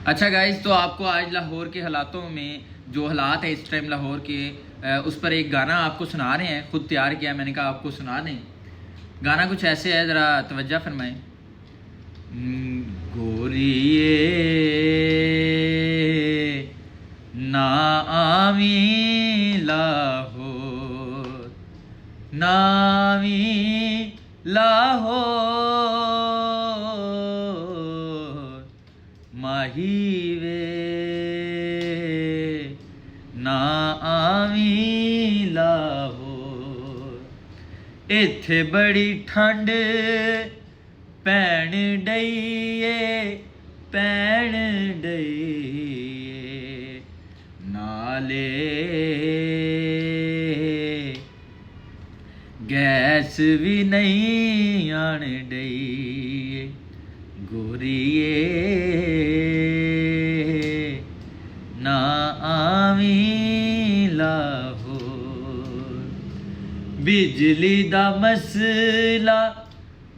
अच्छा गाइज, तो आपको आज लाहौर के हालातों में जो हालात है इस टाइम लाहौर के, उस पर एक गाना आपको सुना रहे हैं। खुद तैयार किया, मैंने कहा आपको सुना दें। गाना कुछ ऐसे है, ज़रा तवज्जो फरमाएं। गोरिए ना आवी लाहौर, ना आवी लाहौर, माही वे ना आवी लाहौर। इत्थे बड़ी ठंड पैण डईए, पैण डईए, नाले गैस भी नहीं आन डईए। गोरिए ना आवी लाहौर। बिजली दा मसला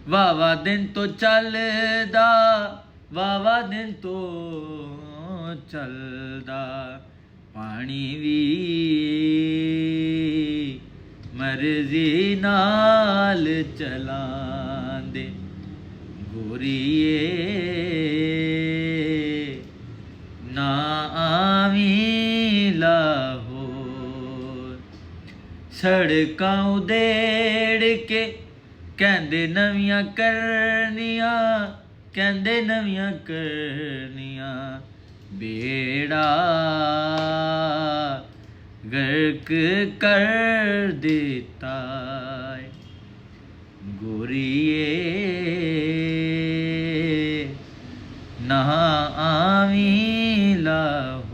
वावा दिन तो चलदा, वावा दिन तो चलदा। पानी भी मर्जी नाल चलांदे। गोरिए ना आवी लाहौर। सड़कां उदेड़ के कहंदे नवियां करनियां, कहंदे नवियां करनियां। बेड़ा गर्क कर देता है। गोरिए ना आवी लाहौर।